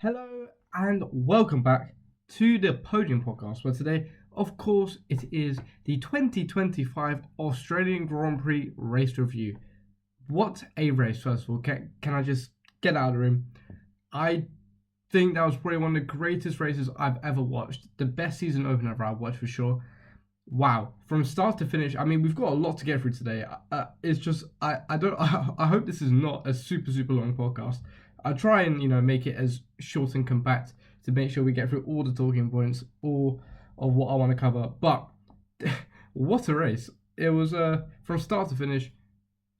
Hello and welcome back to the Podium Podcast, where today, of course, it is the 2025 Australian Grand Prix race review. What a race, first of all. Can I just get out of the room? I think that was probably one of the greatest races I've ever watched. The best season opener I've watched for sure. Wow, from start to finish. I mean, we've got a lot to get through today. It's just I don't I hope this is not a super long podcast. I'll try and make it as short and compact to make sure we get through all the talking points, all of what I want to cover. But what a race! It was from start to finish,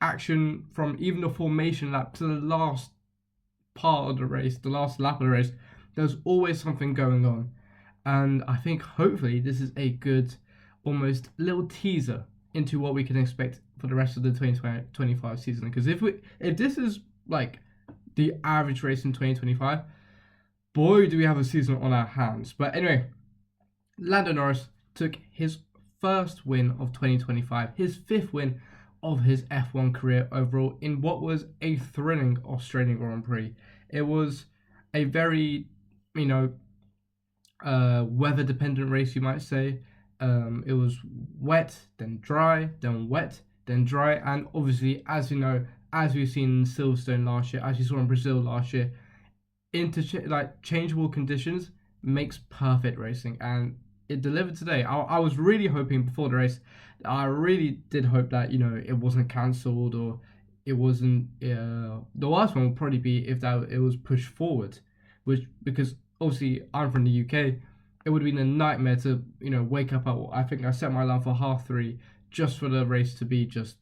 action from even the formation lap to the last part of the race, the last lap of the race. There's always something going on, and I think hopefully this is a good almost little teaser into what we can expect for the rest of the 2025 season. Because if this is like the average race in 2025, boy, do we have a season on our hands. But anyway, Lando Norris took his first win of 2025, his fifth win of his F1 career overall in what was a thrilling Australian Grand Prix. It was a very, weather dependent race, you might say. It was wet, then dry, then wet, then dry, and obviously, as you know, as we've seen in Silverstone last year, as you saw in Brazil last year, changeable conditions makes perfect racing, and it delivered today. I was really hoping before the race, I really did hope that it wasn't cancelled or it wasn't. The worst one would probably be if that it was pushed forward, which because obviously I'm from the UK. It would have been a nightmare to wake up at. I think I set my alarm for 3:30 just for the race to be just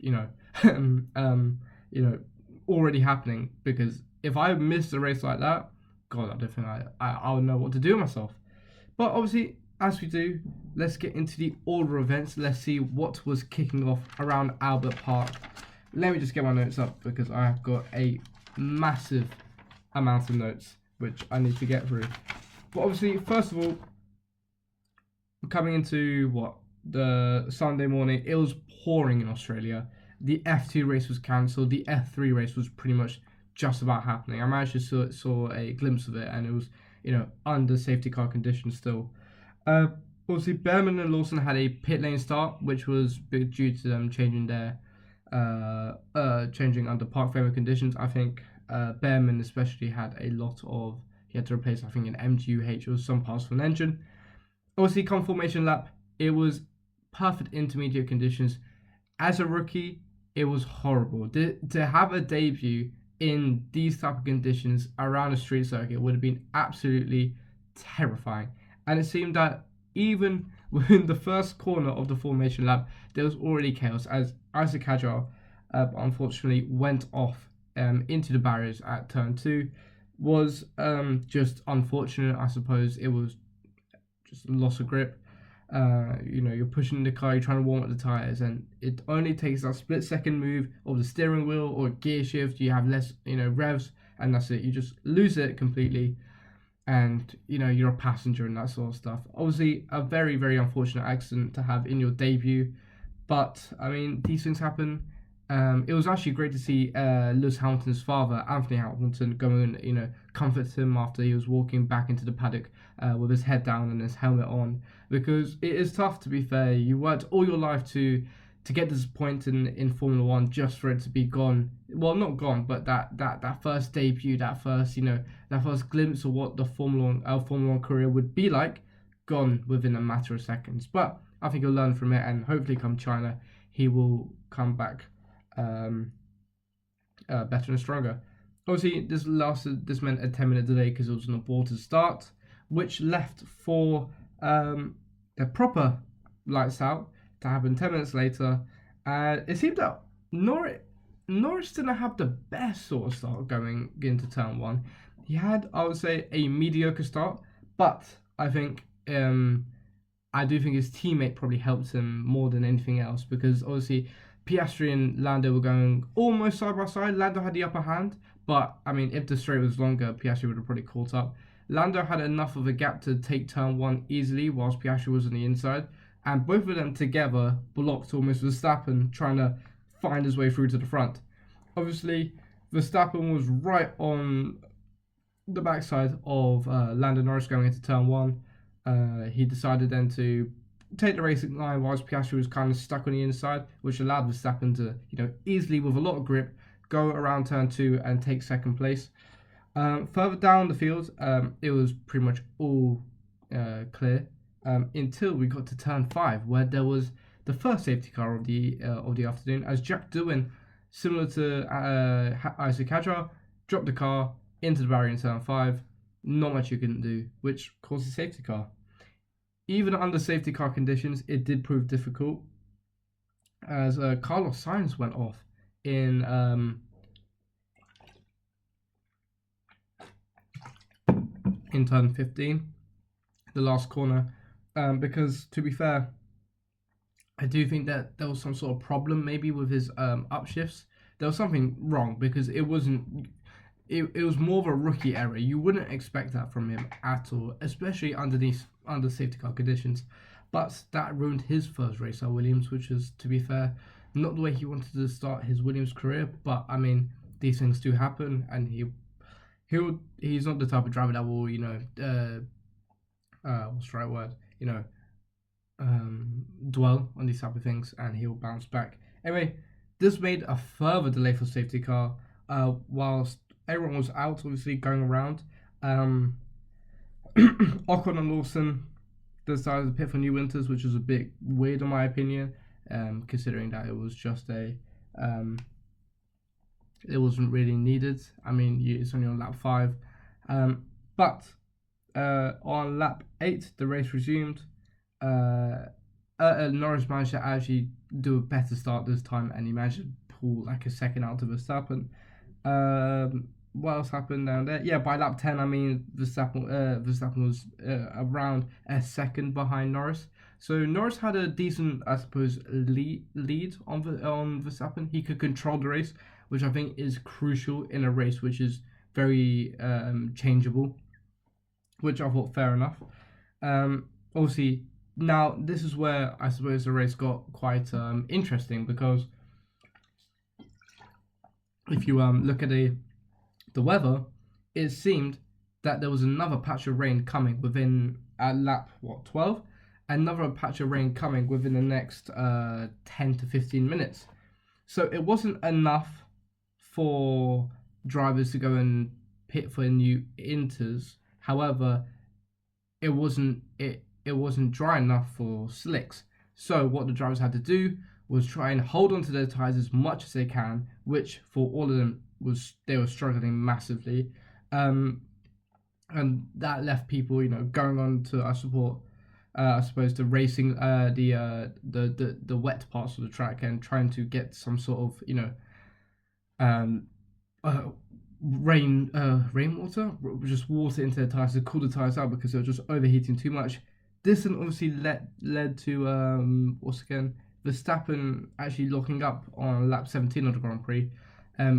already happening, because if I missed a race like that, God, I don't think I would know what to do with myself. But obviously, as we do, let's get into the order of events. Let's see what was kicking off around Albert Park. Let me just get my notes up because I have got a massive amount of notes which I need to get through. But obviously, first of all, coming into the Sunday morning, it was pouring in Australia. The F2 race was cancelled. The F3 race was pretty much just about happening. I managed to saw a glimpse of it, and it was under safety car conditions still. Obviously, Behrman and Lawson had a pit lane start, which was due to them changing their changing under park framework conditions. I think Behrman especially had a lot of, he had to replace, I think, an MGU-H or some parts from an engine. Obviously, come formation lap, it was perfect intermediate conditions. As a rookie, it was horrible. To have a debut in these type of conditions around a street circuit would have been absolutely terrifying. And it seemed that even within the first corner of the formation lap, there was already chaos as Isaac Hadjar unfortunately went off into the barriers at turn 2. Was just unfortunate, I suppose. It was just loss of grip. You're pushing the car, you're trying to warm up the tires, and it only takes that split second move of the steering wheel or gear shift. You have less revs, and that's it. You just lose it completely, and you're a passenger and that sort of stuff. Obviously, a very unfortunate accident to have in your debut, but I mean, these things happen. It was actually great to see Lewis Hamilton's father, Anthony Hamilton, go and comfort him after he was walking back into the paddock with his head down and his helmet on, because it is tough, to be fair. You worked all your life to get to this point in Formula One, just for it to be gone. Well, not gone, but that first debut, that first glimpse of what the Formula One career would be like, gone within a matter of seconds. But I think he'll learn from it, and hopefully come China, he will come back better and stronger. Obviously, this meant a 10-minute delay because it was an aborted start, which left for the proper lights out to happen 10 minutes later. It seemed that Norris didn't have the best sort of start going into turn 1. He had, I would say, a mediocre start, but I think I do think his teammate probably helped him more than anything else, because obviously Piastri and Lando were going almost side by side. Lando had the upper hand, but I mean, if the straight was longer, Piastri would have probably caught up. Lando had enough of a gap to take turn 1 easily, whilst Piastri was on the inside, and both of them together blocked almost Verstappen trying to find his way through to the front. Obviously, Verstappen was right on the backside of Lando Norris going into turn one. He decided then to take the racing line whilst Piastri was kind of stuck on the inside, which allowed Verstappen to, easily with a lot of grip, go around turn two and take second place. Further down the field, it was pretty much all clear until we got to turn five, where there was the first safety car of the afternoon, as Jack Doohan, similar to Isaac Hadjar, dropped the car into the barrier in turn five. Not much you couldn't do, which caused a safety car. Even under safety car conditions, it did prove difficult, as Carlos Sainz went off in turn 15, the last corner, because to be fair, I do think that there was some sort of problem maybe with his upshifts. There was something wrong because it wasn't. It was more of a rookie error. You wouldn't expect that from him at all, especially under safety car conditions. But that ruined his first race at Williams, which is, to be fair, not the way he wanted to start his Williams career. But I mean, these things do happen, and he's not the type of driver that will, what's the right word? Dwell on these type of things, and he'll bounce back. Anyway, this made a further delay for safety car, whilst everyone was out, obviously, going around. Ocon and Lawson decided to pit for New Winters, which was a bit weird in my opinion, considering that it was just it wasn't really needed. I mean, it's only on lap 5. But on lap 8, the race resumed. Norris managed to actually do a better start this time, and he managed to pull like a second out of Verstappen. What else happened down there? Yeah, by lap 10, I mean, Verstappen was around a second behind Norris. So Norris had a decent, I suppose, lead on Verstappen. He could control the race, which I think is crucial in a race which is very changeable, which I thought fair enough. Obviously, now this is where I suppose the race got quite interesting, because if you look at the weather, it seemed that there was another patch of rain coming within lap 12, another patch of rain coming within the next 10 to 15 minutes. So it wasn't enough for drivers to go and pit for new inters. However, it wasn't dry enough for slicks. So what the drivers had to do was try and hold onto their tyres as much as they can, which for all of them they were struggling massively, and that left people, going on to I suppose the racing the wet parts of the track and trying to get some sort of rainwater, just water into their tyres to cool the tyres out because they were just overheating too much. This then obviously led to Verstappen actually locking up on lap 17 of the Grand Prix,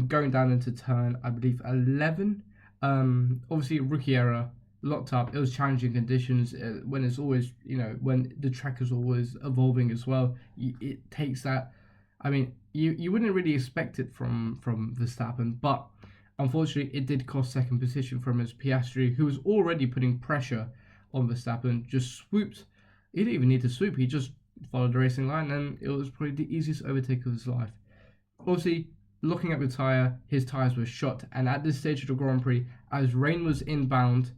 going down into turn, I believe, 11. Obviously, rookie error, locked up. It was challenging conditions when it's always, when the track is always evolving as well. It takes that. I mean, you wouldn't really expect it from Verstappen, but unfortunately, it did cost second position from his Piastri, who was already putting pressure on Verstappen, just swooped. He didn't even need to swoop. He just followed the racing line, and it was probably the easiest overtake of his life. Obviously, looking at the tyre, his tyres were shot, and at this stage of the Grand Prix, as rain was inbound,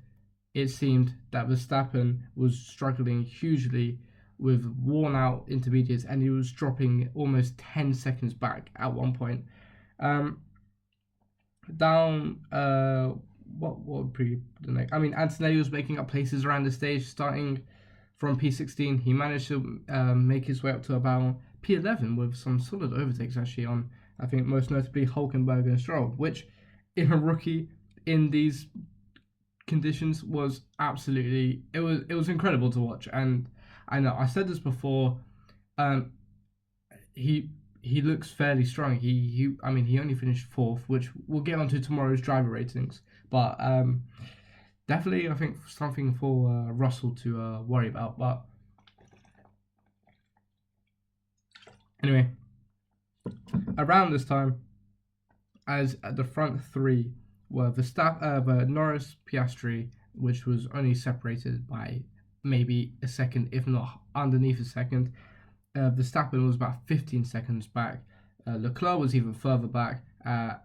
it seemed that Verstappen was struggling hugely with worn-out intermediates, and he was dropping almost 10 seconds back at one point. What would be the next? I mean, Antonelli was making up places around the stage, starting from P16. He managed to make his way up to about P11 with some solid overtakes, actually, on, I think, most notably Hulkenberg and Stroll, which, in a rookie in these conditions, was absolutely, it was incredible to watch. And I know I said this before, he looks fairly strong. He only finished 4th, which we'll get onto tomorrow's driver ratings. But definitely, I think something for Russell to worry about. But anyway, around this time, as the front 3 were the Norris Piastri, which was only separated by maybe a second, if not underneath a second. Verstappen was about 15 seconds back. Leclerc was even further back.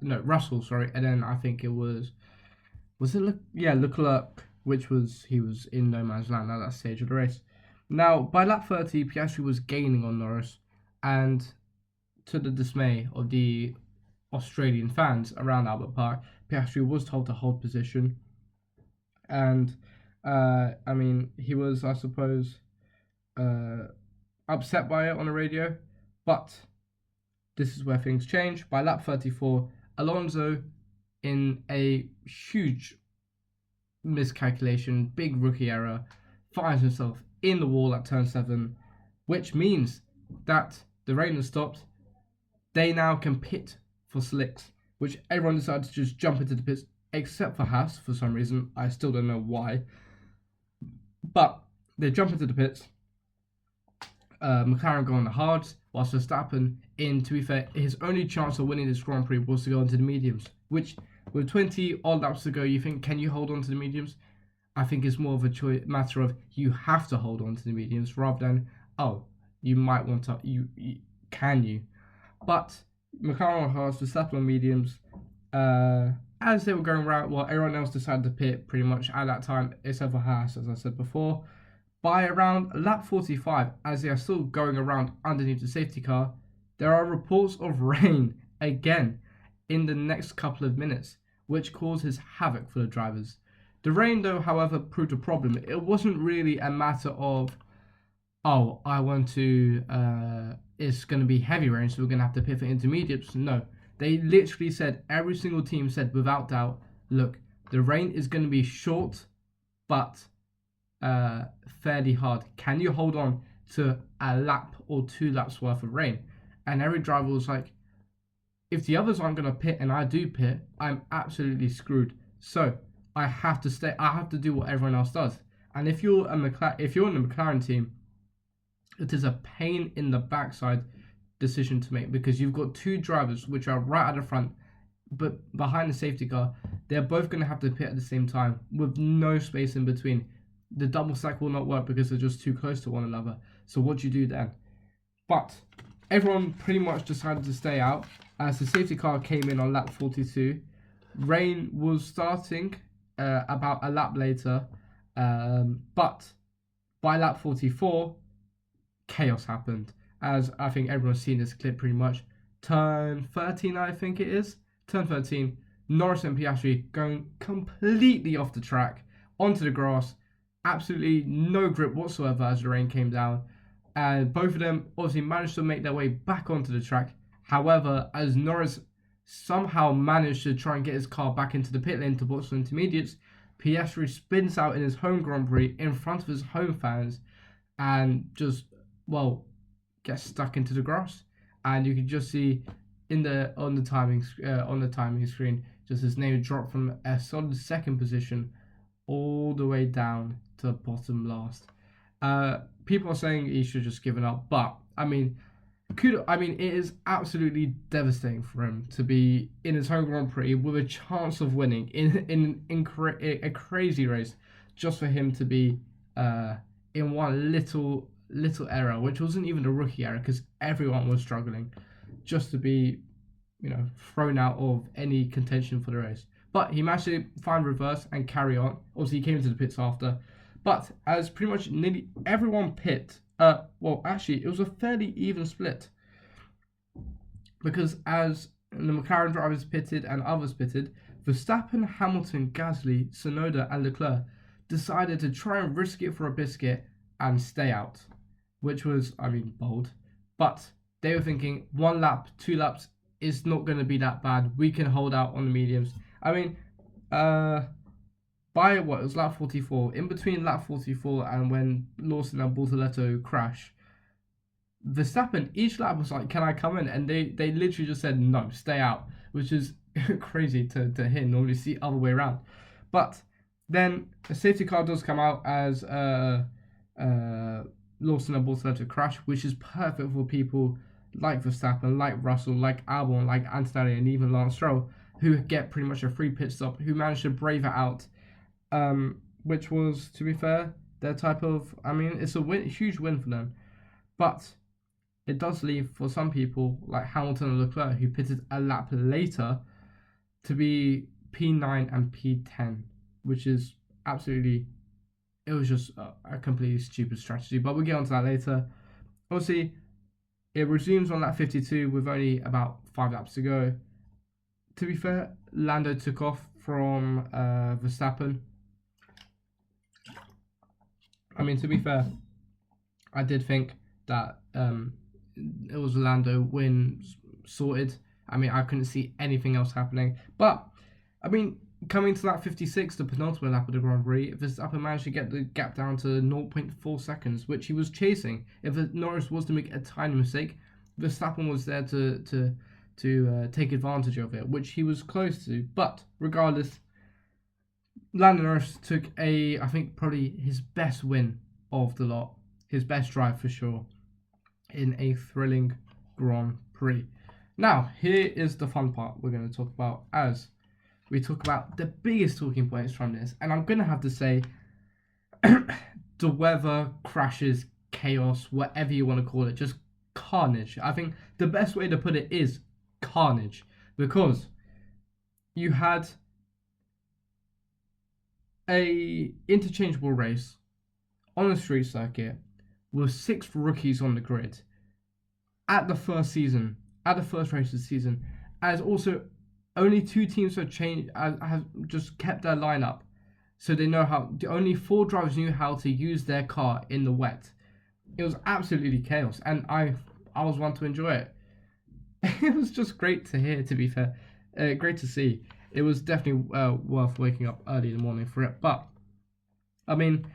No, Russell, sorry. And then I think it was Leclerc, he was in no man's land at that stage of the race. Now, by lap 30, Piastri was gaining on Norris, and to the dismay of the Australian fans around Albert Park, Piastri was told to hold position. And, he was, I suppose, upset by it on the radio, but this is where things change. By lap 34, Alonso, in a huge miscalculation, big rookie error, finds himself in the wall at turn 7, which means that the rain has stopped. They now can pit for slicks, which everyone decided to just jump into the pits, except for Haas for some reason. I still don't know why. But they jump into the pits. McLaren go on the hards, whilst Verstappen, to be fair, his only chance of winning this Grand Prix was to go into the mediums, which with 20 odd laps to go, you think, can you hold on to the mediums? I think it's more of a matter of you have to hold on to the mediums rather than, you might want to, can you? But McLaren on hards, Verstappen on mediums. As they were going around, everyone else decided to pit pretty much at that time, except for Haas, as I said before. By around lap 45, as they are still going around underneath the safety car, there are reports of rain again in the next couple of minutes, which causes havoc for the drivers. The rain, though, however, proved a problem. It wasn't really a matter of, it's going to be heavy rain, so we're going to have to pit for intermediates. No, they literally said, every single team said without doubt, look, the rain is going to be short, but fairly hard. Can you hold on to a lap or 2 laps worth of rain? And every driver was like, if the others aren't going to pit and I do pit, I'm absolutely screwed. So I have to stay. I have to do what everyone else does. And if you're in the McLaren team, it is a pain in the backside decision to make, because you've got 2 drivers which are right at the front, but behind the safety car, they're both going to have to pit at the same time with no space in between. The double stack will not work because they're just too close to one another. So what do you do then? But everyone pretty much decided to stay out as the safety car came in on lap 42. Rain was starting about a lap later, but by lap 44, chaos happened. As I think everyone's seen this clip pretty much. Turn 13, I think it is. Turn 13, Norris and Piastri going completely off the track onto the grass. Absolutely no grip whatsoever as the rain came down. And both of them obviously managed to make their way back onto the track. However, as Norris somehow managed to try and get his car back into the pit lane to box for intermediates, Piastri spins out in his home Grand Prix in front of his home fans and just, gets stuck into the grass. And you can just see on the timing screen, just his name dropped from a solid second position all the way down to bottom last. People are saying he should just given up, but it is absolutely devastating for him to be in his home Grand Prix with a chance of winning in a crazy race, just for him to be in one little error, which wasn't even a rookie error because everyone was struggling, just to be thrown out of any contention for the race. But he managed to find reverse and carry on. Obviously, he came into the pits after. But as pretty much nearly everyone pit, it was a fairly even split. Because as the McLaren drivers pitted and others pitted, Verstappen, Hamilton, Gasly, Tsunoda and Leclerc decided to try and risk it for a biscuit and stay out. Which was, bold. But they were thinking 1 lap, 2 laps is not going to be that bad. We can hold out on the mediums. By it was lap 44, in between lap 44 and when Lawson and Bortoletto crash, Verstappen, each lap was like, can I come in? And they literally just said, no, stay out, which is crazy to hear. Normally see other way around. But then a safety car does come out as Lawson and Bortoletto crash, which is perfect for people like Verstappen, like Russell, like Albon, like Antonelli, and even Lance Stroll, who get pretty much a free pit stop, who managed to brave it out, which was, to be fair, their type of. I mean, it's a huge win for them, but it does leave for some people like Hamilton and Leclerc, who pitted a lap later, to be P9 and P10, which is absolutely. It was just a completely stupid strategy, but we'll get onto that later. Obviously, it resumes on lap 52 with only about 5 laps to go. To be fair, Lando took off from Verstappen. I mean, to be fair, I did think that it was Lando win sorted. I mean, I couldn't see anything else happening. But, I mean, coming to lap 56, the penultimate lap of the Grand Prix, Verstappen managed to get the gap down to 0.4 seconds, which he was chasing. If Norris was to make a tiny mistake, Verstappen was there to take advantage of it, which he was close to. But regardless, Lando Norris took I think probably his best win of the lot, his best drive for sure, in a thrilling Grand Prix. Now, here is the fun part we're going to talk about as we talk about the biggest talking points from this. And I'm going to have to say, the weather, crashes, chaos, whatever you want to call it, just carnage. I think the best way to put it is carnage, because you had a interchangeable race on a street circuit with 6 rookies on the grid at the first race of the season, as also only 2 teams have just kept their lineup, so they know how. Only 4 drivers knew how to use their car in the wet. It was absolutely chaos, and I was one to enjoy it. It was just great to hear, to be fair. Great to see. It was definitely worth waking up early in the morning for it. But, I mean,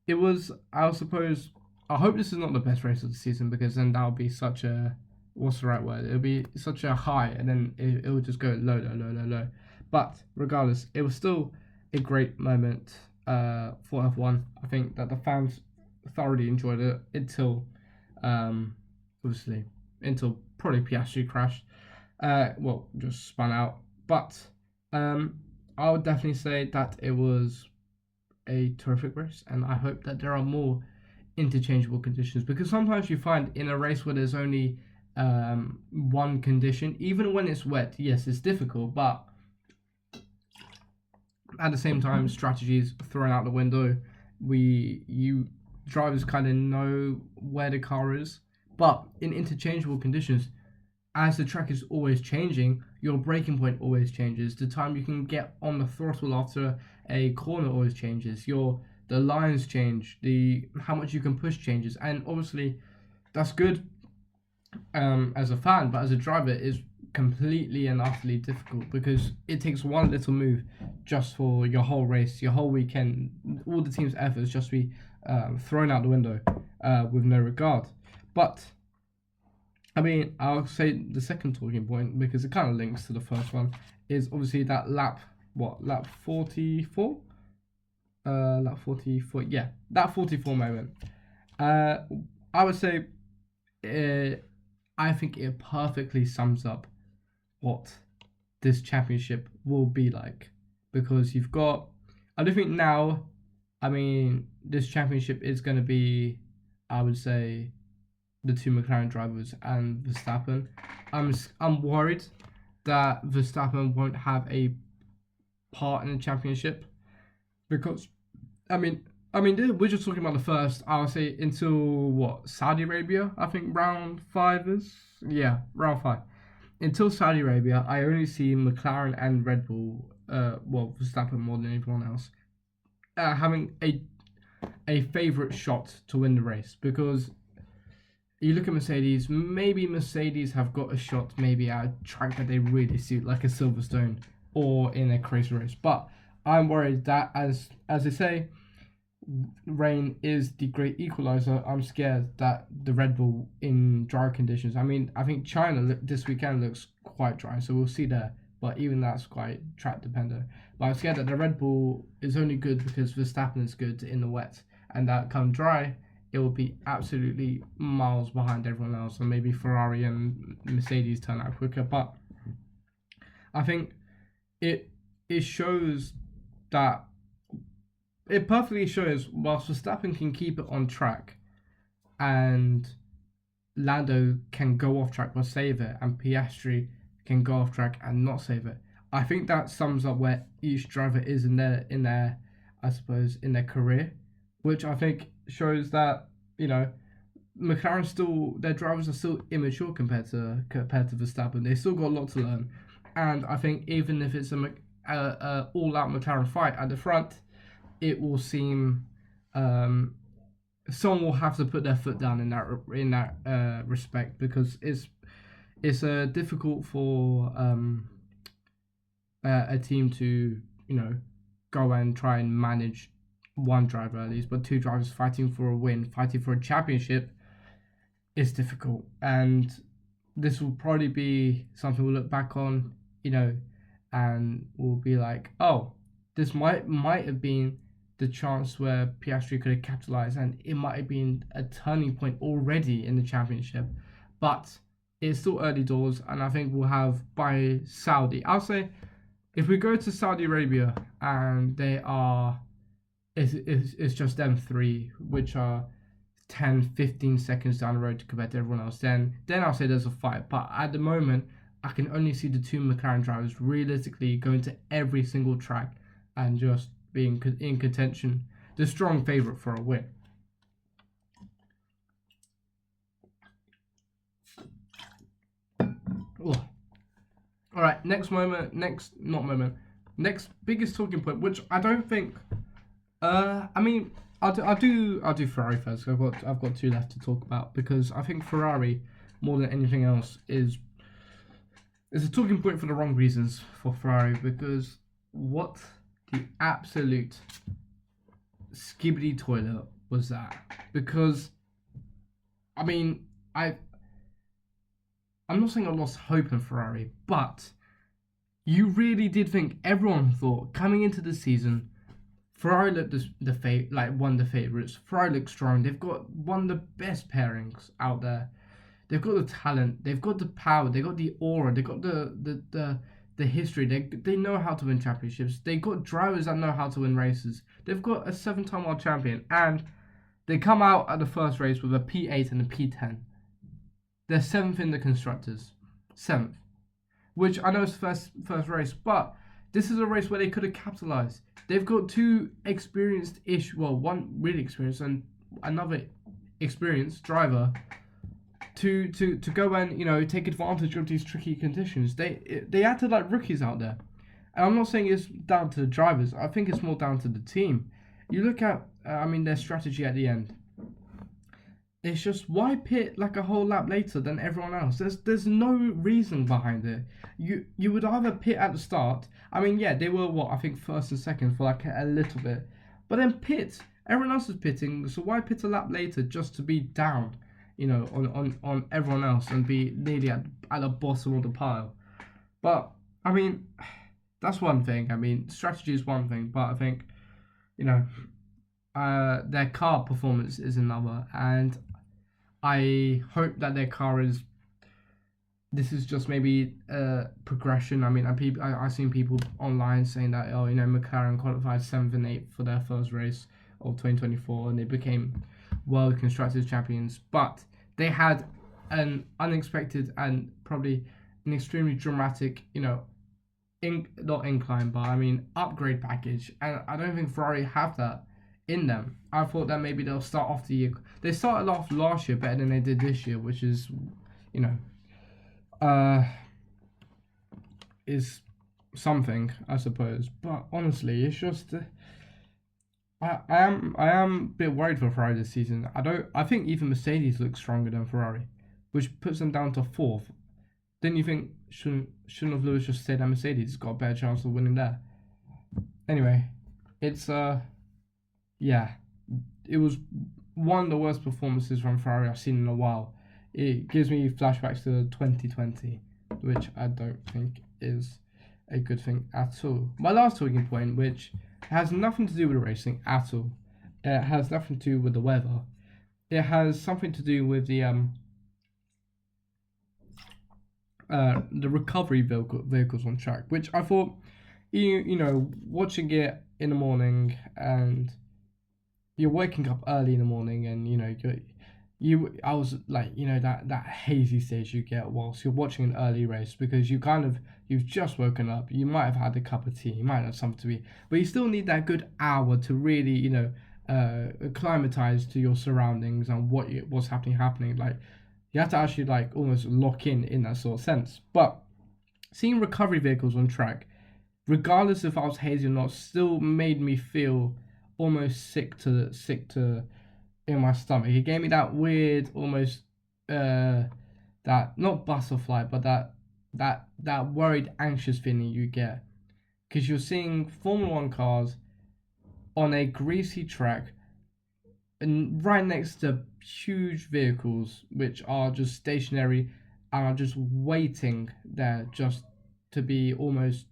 it was, I suppose, I hope this is not the best race of the season, because then that would be such a, what's the right word? It would be such a high, and then it would just go low. But, regardless, it was still a great moment for F1. I think that the fans thoroughly enjoyed it until, obviously, until probably Piastri crashed. Just spun out. But I would definitely say that it was a terrific race, and I hope that there are more interchangeable conditions, because sometimes you find in a race where there's only one condition, even when it's wet, yes, it's difficult, but at the same time, strategies thrown out the window. You drivers kind of know where the car is, but in interchangeable conditions, as the track is always changing, your braking point always changes. The time you can get on the throttle after a corner always changes. The lines change. How much you can push changes, and obviously, that's good as a fan, but as a driver, it's completely and utterly difficult, because it takes one little move just for your whole race, your whole weekend, all the team's efforts just be thrown out the window with no regard. But I mean, I'll say the second talking point, because it kind of links to the first one, is obviously that lap 44? Lap 44, yeah, that 44 moment. I would say, I think it perfectly sums up what this championship will be like, because you've got, I don't think now, I mean, this championship is going to be, I would say, the 2 McLaren drivers and Verstappen. I'm worried that Verstappen won't have a part in the championship, because I mean we're just talking about the first, I would say, until Saudi Arabia. I think round 5 is, yeah, round 5. Until Saudi Arabia, I only see McLaren and Red Bull, Verstappen more than anyone else, having a favourite shot to win the race, because you look at Mercedes, maybe Mercedes have got a shot maybe at a track that they really suit, like a Silverstone or in a crazy race. But I'm worried that, as they say, rain is the great equalizer. I'm scared that the Red Bull in dry conditions, I mean, I think China this weekend looks quite dry, so we'll see there. But even that's quite track dependent. But I'm scared that the Red Bull is only good because Verstappen is good in the wet, and that come dry, it will be absolutely miles behind everyone else, and maybe Ferrari and Mercedes turn out quicker. But I think it it shows that it perfectly shows whilst Verstappen can keep it on track and Lando can go off track but save it, and Piastri can go off track and not save it. I think that sums up where each driver is in their I suppose in their career, which I think shows that McLaren still their drivers are still immature compared to Verstappen. They still got a lot to learn, and I think even if it's a all out McLaren fight at the front, it will seem someone will have to put their foot down in that respect, because it's difficult for a team to go and try and manage one driver at least, but two drivers fighting for a win, fighting for a championship is difficult. And this will probably be something we'll look back on, and we'll be like, oh, this might have been the chance where Piastri could have capitalized, and it might have been a turning point already in the championship. But it's still early doors, and I think we'll have by Saudi. I'll say if we go to Saudi Arabia and it's just them three, which are 10-15 seconds down the road compared to everyone else, then I'll say there's a fight. But at the moment, I can only see the two McLaren drivers realistically going to every single track and just being in contention, the strong favourite for a win. All right, next biggest talking point, which I don't think. I'll do Ferrari first. I've got two left to talk about, because I think Ferrari, more than anything else, is a talking point for the wrong reasons for Ferrari. Because what the absolute skibbity toilet was that? Because I'm not saying I lost hope in Ferrari, but you really did think, everyone thought coming into the season, Ferrari looked one of the favourites. Ferrari looked strong. They've got one of the best pairings out there. They've got the talent. They've got the power. They've got the aura. They've got the history. They know how to win championships. They've got drivers that know how to win races. They've got a 7-time world champion, and they come out at the first race with a P8 and a P10. They're 7th in the constructors. 7th. Which I know is first race, but this is a race where they could have capitalized. They've got two experienced-ish, one really experienced and another experienced driver to go and take advantage of these tricky conditions. They acted like rookies out there, and I'm not saying it's down to the drivers. I think it's more down to the team. You look at their strategy at the end. It's just, why pit like a whole lap later than everyone else? There's no reason behind it. You would either pit at the start. They were I think first and second for like a little bit, but then pit. Everyone else is pitting, so why pit a lap later just to be down, on everyone else and be nearly at the bottom of the pile? But that's one thing. Strategy is one thing, but I think their car performance is another, and I hope that their car is. This is just maybe progression. I've seen people online saying that McLaren qualified 7th and 8th for their first race of 2024, and they became World Constructors champions. But they had an unexpected and probably an extremely dramatic, not incline, but upgrade package, and I don't think Ferrari have that in them. I thought that maybe they'll start off the year. They started off last year better than they did this year, which is, is something, I suppose. But honestly, it's just, I am a bit worried for Ferrari this season. I think even Mercedes looks stronger than Ferrari, which puts them down to 4th. Didn't you think shouldn't have Lewis just said that Mercedes got a better chance of winning there? Anyway, it's it was one of the worst performances from Ferrari I've seen in a while. It gives me flashbacks to 2020, which I don't think is a good thing at all. My last talking point, which has nothing to do with racing at all, it has nothing to do with the weather. It has something to do with the recovery vehicles on track, which I thought watching it in the morning, and you're waking up early in the morning, and I was like, that hazy stage you get whilst you're watching an early race, because you've just woken up, you might have had a cup of tea, you might have something to eat, but you still need that good hour to really acclimatize to your surroundings and what's happening. Like, you have to actually like almost lock in that sort of sense. But seeing recovery vehicles on track, regardless if I was hazy or not, still made me feel almost sick to in my stomach. It gave me that weird, almost that not butterfly, but that worried, anxious feeling you get, because you're seeing Formula One cars on a greasy track and right next to huge vehicles which are just stationary and are just waiting there just to be almost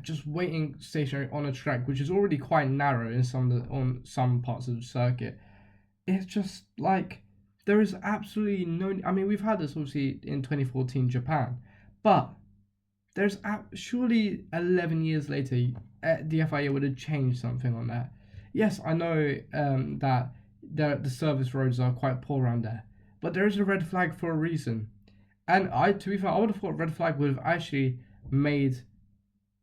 just waiting stationary on a track which is already quite narrow on some parts of the circuit. It's just like there is absolutely no. I mean, we've had this obviously in 2014 Japan, but there's surely 11 years later, the FIA would have changed something on that. Yes, I know that the service roads are quite poor around there, but there is a red flag for a reason. And to be fair, I would have thought red flag would have actually made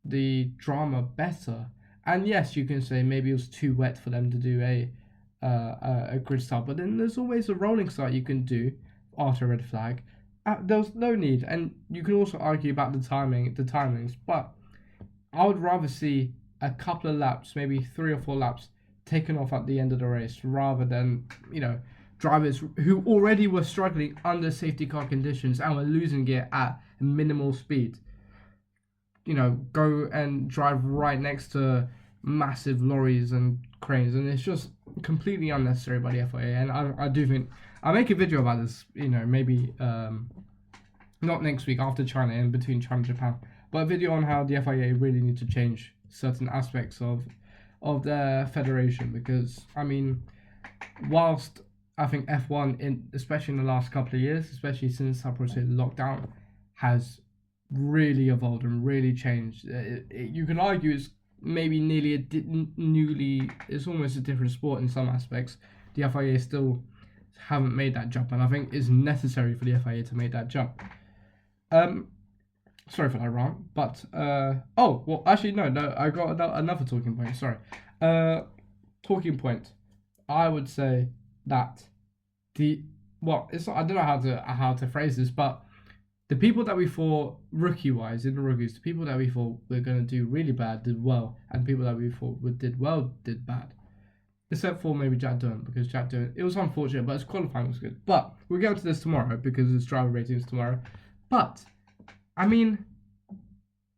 the drama better. And yes, you can say maybe it was too wet for them to do a grid start, but then there's always a rolling start you can do after a red flag. There was no need, and you can also argue about the timings, but I would rather see a couple of laps, maybe 3 or 4 laps, taken off at the end of the race, rather than drivers who already were struggling under safety car conditions and were losing it at minimal speed, go and drive right next to massive lorries and cranes, and it's just completely unnecessary by the FIA. And I do think I'll make a video about this, maybe not next week, after China, in between China and Japan, but a video on how the FIA really need to change certain aspects of their federation, because I mean, whilst I think F1 especially in the last couple of years, especially since I would say lockdown, has really evolved and really changed. You can argue it's maybe nearly it's almost a different sport in some aspects. The FIA still haven't made that jump, and I think it's necessary for the FIA to make that jump. Sorry for that rant, but actually no, I got another talking point. Sorry, talking point. I would say that it's not, I don't know how to phrase this, but the people that we thought rookie-wise in the rookies, the people that we thought were going to do really bad did well, and people that we thought did well did bad. Except for maybe Jack Doohan, because Jack Doohan, it was unfortunate, but his qualifying was good. But we'll get into this tomorrow because it's driver ratings tomorrow. But, I mean,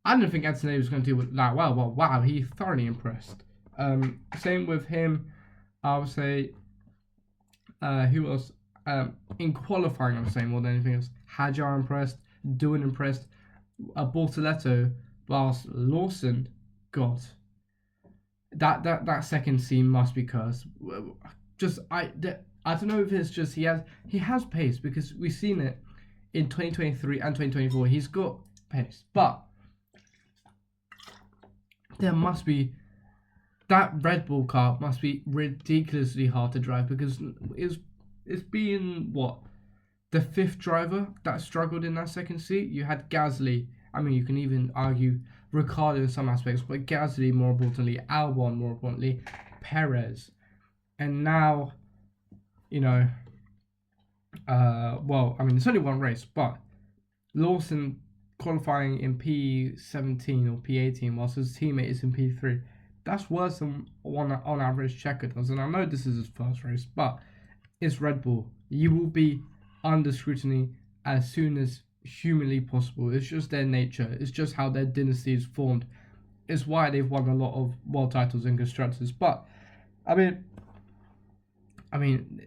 I didn't think Anthony was going to do that well. Well, wow, he thoroughly impressed. Same with him, I would say, who else? In qualifying, I would say more than anything else. Hadjar impressed, Doohan impressed, Bortoletto, whilst Lawson, God, that second scene must be cursed. I don't know if it's just he has pace, because we've seen it in 2023 and 2024. He's got pace, but there must be, that Red Bull car must be ridiculously hard to drive, because it's being the 5th driver that struggled in that second seat. You had Gasly. I mean, you can even argue Ricciardo in some aspects, but Gasly more importantly, Albon more importantly, Perez, and now, I mean, it's only one race, but Lawson qualifying in P17 or P18 whilst his teammate is in P3. That's worse than on average Checo does. And I know this is his first race, but it's Red Bull. You will be under scrutiny as soon as humanly possible. It's just their nature. It's just how their dynasty is formed. It's why they've won a lot of world titles in constructors. But I mean,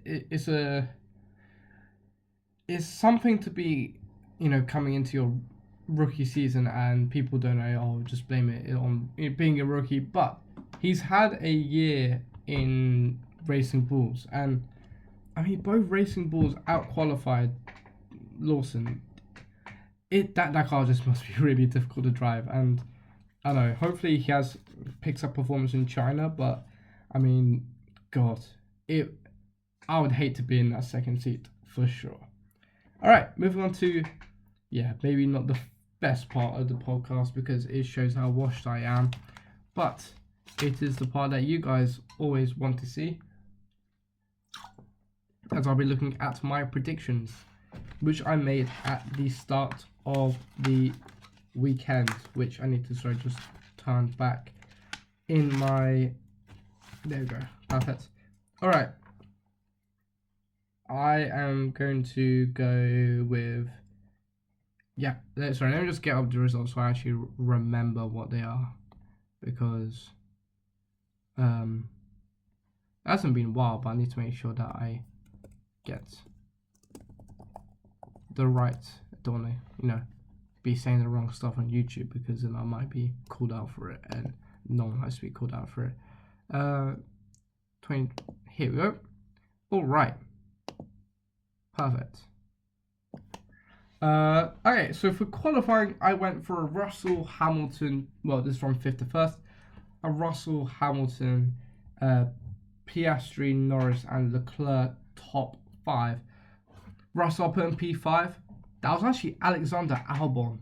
it's something to be, coming into your rookie season and people don't know, just blame it on it being a rookie. But he's had a year in Racing Bulls, and I mean, both Racing Bulls out-qualified Lawson. that car just must be really difficult to drive. And I don't know, hopefully he has picked up performance in China, but I mean, God, I would hate to be in that second seat for sure. All right, moving on to, maybe not the best part of the podcast because it shows how washed I am, but it is the part that you guys always want to see, as I'll be looking at my predictions, which I made at the start of the weekend, which I need to just turn back in my, there we go, perfect. All right, I am going to go with, let me just get up the results so I actually remember what they are, because it hasn't been a while, but I need to make sure that I get the right, don't want to, be saying the wrong stuff on YouTube, because then I might be called out for it, and no one likes to be called out for it. 20, here we go. All right. Perfect. Okay, so for qualifying, I went for a Russell Hamilton, this is from 5th to 1st, a Russell Hamilton, Piastri, Norris, and Leclerc top 5. Russell put in P5. That was actually Alexander Albon,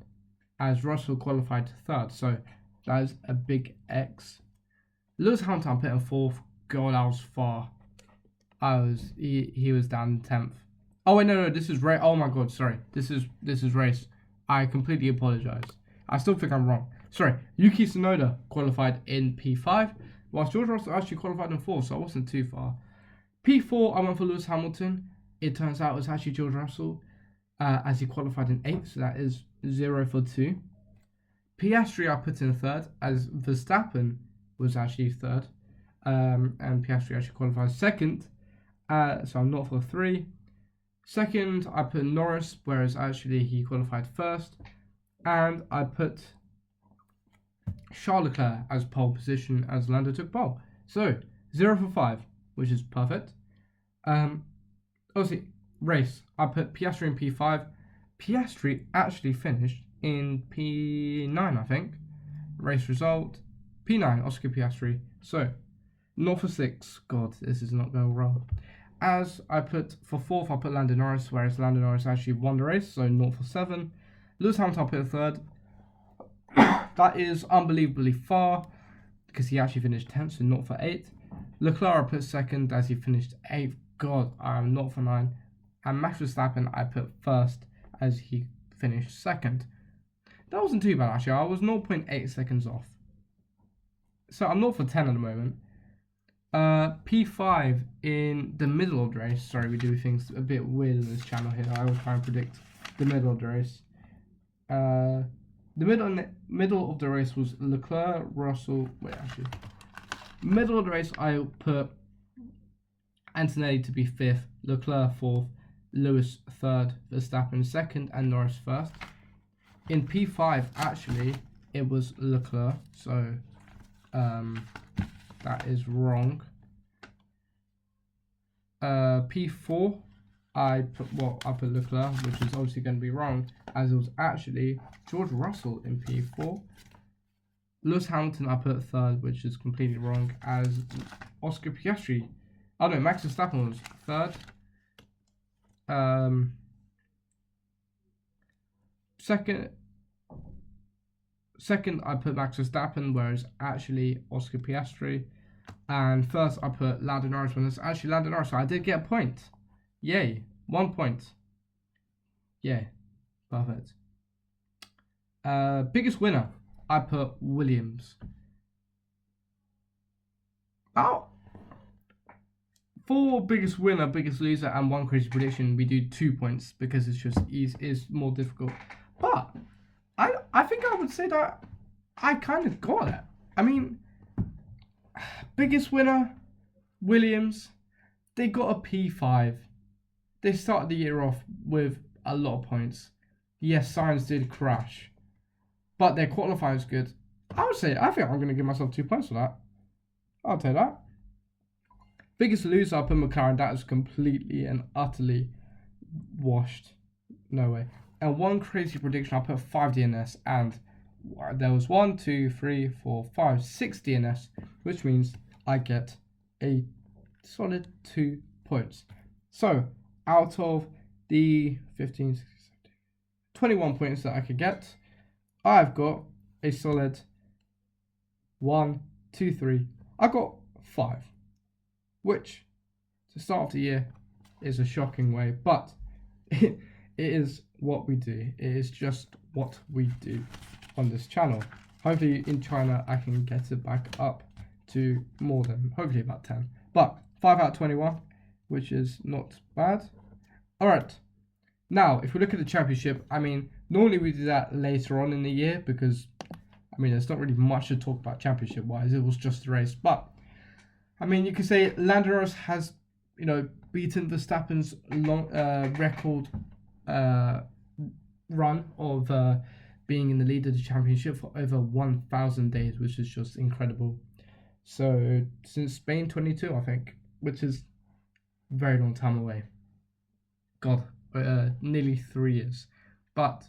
as Russell qualified to 3rd, so that is a big X. Lewis Hamilton put in 4th. God, I was far. He was down in 10th. Oh wait, no, this is race. Oh my God, sorry. This is race. I completely apologize. I still think I'm wrong. Sorry. Yuki Tsunoda qualified in P5, whilst George Russell actually qualified in 4th, so I wasn't too far. P4, I went for Lewis Hamilton. It turns out it was actually George Russell, as he qualified in 8th, so that is 0 for 2. Piastri I put in 3rd, as Verstappen was actually 3rd, and Piastri actually qualified 2nd, so I'm not for 3. 2nd, I put Norris, whereas actually he qualified 1st, and I put Charles Leclerc as pole position, as Lando took pole. So 0 for 5, which is perfect. Obviously, race, I put Piastri in P5. Piastri actually finished in P9, I think. Race result, P9, Oscar Piastri. So 0 for 6. God, this is not going well. As I put for 4th, I put Lando Norris, whereas Lando Norris actually won the race, so 0 for 7. Lewis Hamilton I put 3rd. That is unbelievably far, because he actually finished 10th, so 0 for 8. Leclerc I put 2nd, as he finished 8th. God, I am 0 for 9. And Max Verstappen I put 1st, as he finished 2nd. That wasn't too bad, actually. I was 0.8 seconds off. So I'm 0 for 10 at the moment. P5 in the middle of the race. Sorry, we do things a bit weird in this channel here. I will try and predict the middle of the race. The middle of the race was Leclerc, Russell. Middle of the race, I put Antonelli to be 5th, Leclerc 4th, Lewis 3rd, Verstappen 2nd, and Norris 1st. In P5, actually, it was Leclerc, so that is wrong. P4, I put Leclerc, which is obviously going to be wrong, as it was actually George Russell in P4. Lewis Hamilton, I put 3rd, which is completely wrong, as Oscar Piastri. Oh no, Max Verstappen was 3rd. Second, I put Max Verstappen, whereas actually Oscar Piastri. And 1st, I put Lando Norris, when it's actually Lando Norris. So I did get a point. Yay. 1 point. Yeah. Perfect. Biggest winner, I put Williams. Oh. For biggest winner, biggest loser, and 1 crazy prediction, we do 2 points because it's just is more difficult. But I think I would say that I kind of got it. I mean, biggest winner, Williams. They got a P5. They started the year off with a lot of points. Yes, Sainz did crash, but their qualifying is good. I think I'm going to give myself 2 points for that. I'll take that. Biggest loser, I put McLaren. That is completely and utterly washed. No way. And one crazy prediction, I put 5 DNS, and there was 1, 2, 3, 4, 5, 6 DNS, which means I get a solid 2 points. So out of the 15, 16, 17, 21 points that I could get, I've got a solid 1, 2, 3. I got 5, which to start off the year is a shocking way, but it is what we do. It is just what we do on this channel. Hopefully in China I can get it back up to more than, hopefully about 10. But 5 out of 21, which is not bad. Alright, now if we look at the championship, I mean, normally we do that later on in the year because, I mean, there's not really much to talk about championship wise. It was just a race. But, I mean, you could say Lando Norris has, you know, beaten Verstappen's long record run of being in the lead of the championship for over 1,000 days, which is just incredible. So since Spain 22, I think, which is a very long time away. God, nearly 3 years. But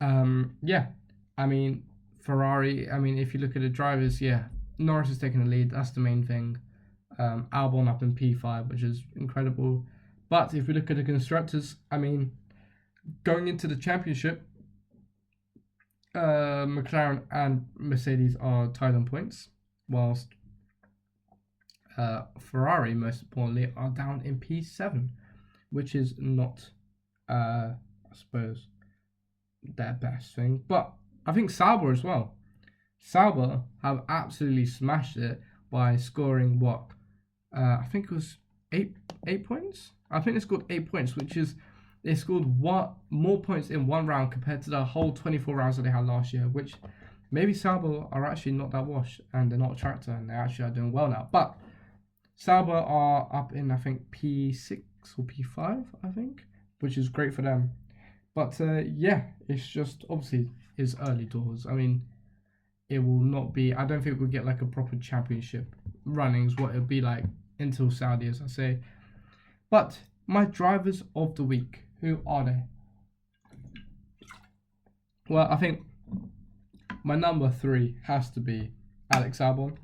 yeah, I mean, Ferrari, I mean, if you look at the drivers, yeah, Norris is taking the lead. That's the main thing. Albon up in P5, which is incredible. But if we look at the constructors, I mean, going into the championship, McLaren and Mercedes are tied on points, whilst Ferrari, most importantly, are down in P7, which is not, I suppose, their best thing. But I think Sauber as well. Sauber have absolutely smashed it by scoring what? I think it was 8 points. I think they scored 8 points, which is, they scored more points in one round compared to the whole 24 rounds that they had last year, which maybe Sauber are actually not that washed and they're not a tractor and they actually are doing well now. But Sauber are up in, I think, P6 or P5, I think, which is great for them. But yeah, it's just, obviously, it's early doors. I mean, it will not be, I don't think we'll get like a proper championship runnings, what it'll be like until Saudi, as I say. But my drivers of the week, who are they? Well, I think my number 3 has to be Alex Albon.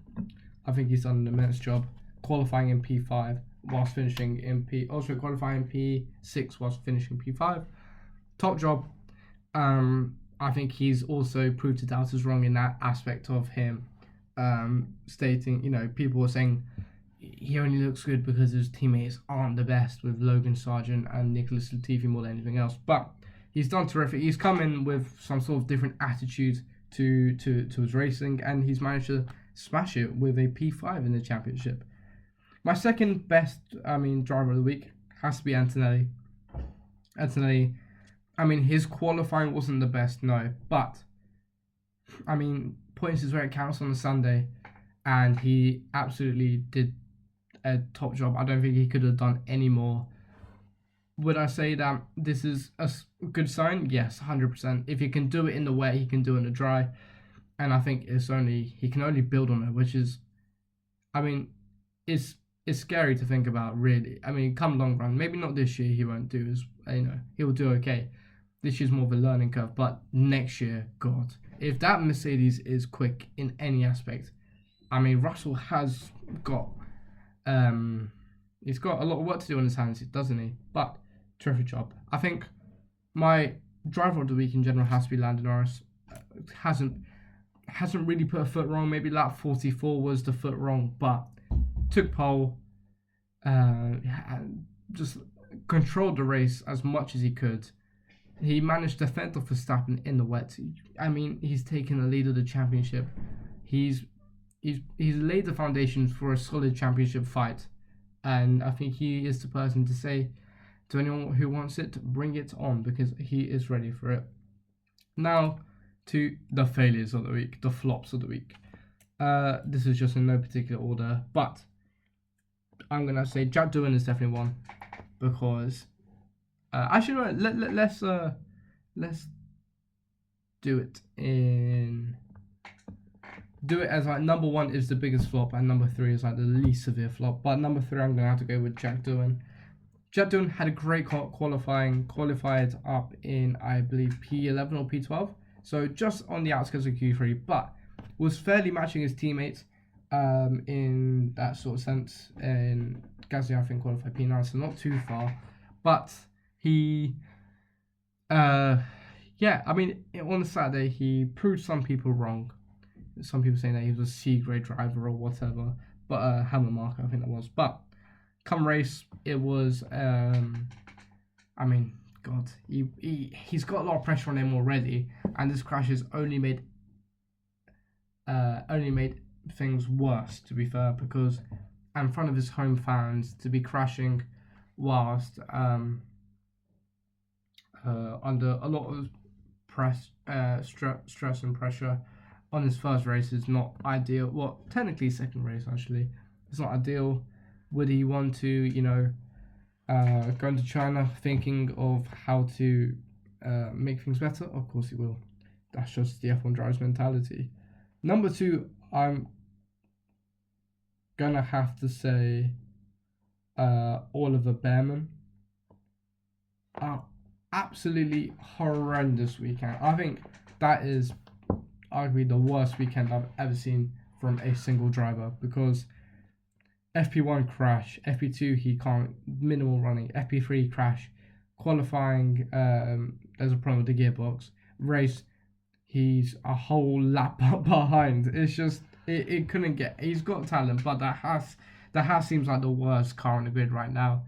I think he's done an immense job qualifying in P5 whilst finishing in qualifying P6 whilst finishing P5. Top job. I think he's also proved to doubters wrong in that aspect of him stating, you know, people were saying he only looks good because his teammates aren't the best, with Logan Sargent and Nicholas Latifi more than anything else. But he's done terrific. He's come in with some sort of different attitude to his racing, and he's managed to smash it with a P5 in the championship. My second best, driver of the week has to be Antonelli. Antonelli, I mean, his qualifying wasn't the best, no, but I mean, points is where it counts on a Sunday, and he absolutely did a top job. I don't think he could have done any more. Would I say that this is a good sign? Yes, 100%. If he can do it in the wet, he can do it in the dry, and I think he can only build on it, which is, I mean, it's scary to think about, really. I mean, come long run, maybe not this year, he won't do as, he'll do okay. This year's more of a learning curve, but next year, God, if that Mercedes is quick in any aspect, I mean, Russell has got, he's got a lot of work to do on his hands, doesn't he? But terrific job. I think my driver of the week in general has to be Lando Norris. Hasn't really put a foot wrong. Maybe lap 44 was the foot wrong, but took pole, just controlled the race as much as he could. He managed to fend off Verstappen in the wet. I mean, he's taken the lead of the championship. He's laid the foundations for a solid championship fight, and I think he is the person to say to anyone who wants it, bring it on, because he is ready for it. Now to the failures of the week, the flops of the week. This is just in no particular order, but I'm gonna say Jack Doohan is definitely one, because actually let's do it as like number 1 is the biggest flop and number 3 is like the least severe flop. But number 3, I'm gonna have to go with Jack Doohan. Jadon had a great qualified up in, I believe, P11 or P12, so just on the outskirts of Q3, but was fairly matching his teammates in that sort of sense. And Gasly, I think, qualified P9, so not too far, but he, yeah, I mean, on Saturday, he proved some people wrong. Some people saying that he was a C-grade driver or whatever, but Hammer marker, I think that was, but come race, it was, I mean, God, he's got a lot of pressure on him already, and this crash has only made things worse, to be fair, because in front of his home fans, to be crashing whilst under a lot of stress and pressure on his first race is not ideal. Well, technically second race actually, it's not ideal. Would he want to, go into China thinking of how to make things better? Of course he will. That's just the F1 driver's mentality. Number 2, I'm gonna have to say Oliver Behrman. Absolutely horrendous weekend. I think that is arguably the worst weekend I've ever seen from a single driver, because FP1 crash, FP2 he can't, minimal running, FP3 crash, qualifying there's a problem with the gearbox, race he's a whole lap up behind. It's just it couldn't get, he's got talent, but that has seems like the worst car on the grid right now,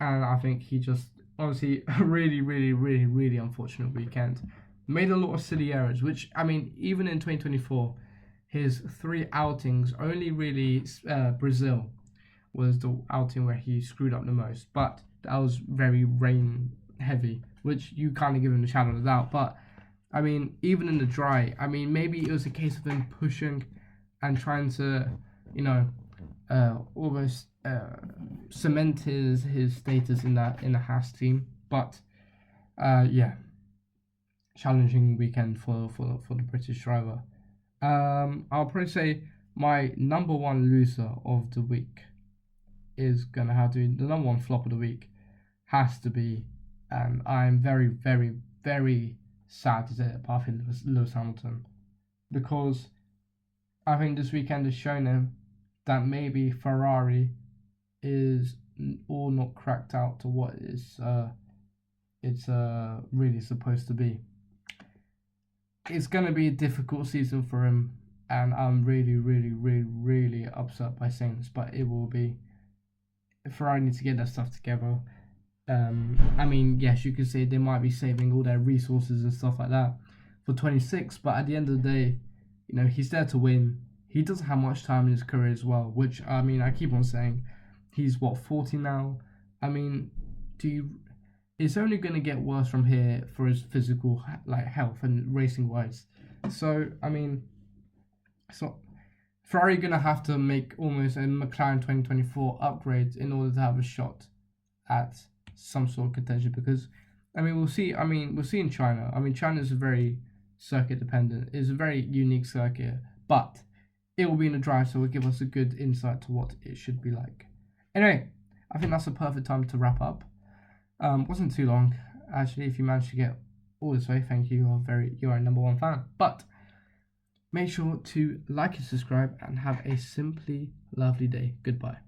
and I think he just honestly a really unfortunate weekend. Made a lot of silly errors, which, I mean, even in 2024, his 3 outings, only really Brazil was the outing where he screwed up the most, but that was very rain heavy, which you kind of give him the shadow of the doubt. But I mean, even in the dry, I mean, maybe it was a case of him pushing and trying to, almost cement his status in the Haas team. But yeah, challenging weekend for the British driver. I'll probably say my number 1 loser of the week is gonna have to be the number 1 flop of the week. Has to be, and I'm very sad to say it, but I think Lewis Hamilton, because I think this weekend has shown him that maybe Ferrari is all not cracked out to what it's really supposed to be. It's going to be a difficult season for him, and I'm really upset by saying this, but it will be. Ferrari needs to get their stuff together. I mean, yes, you could say they might be saving all their resources and stuff like that for 26, but at the end of the day, he's there to win. He doesn't have much time in his career as well, which, I mean, I keep on saying, he's 40 now. I mean, it's only going to get worse from here for his physical health and racing wise. So I mean, Ferrari going to have to make almost a McLaren 2024 upgrade in order to have a shot at some sort of contention, because I mean, we'll see in China. I mean, China is very circuit dependent. It's a very unique circuit, but it will be in the drive, so it will give us a good insight to what it should be like. Anyway, I think that's a perfect time to wrap up. Wasn't too long, actually. If you managed to get all this way, thank you. You're a number 1 fan. But make sure to like and subscribe, and have a simply lovely day. Goodbye.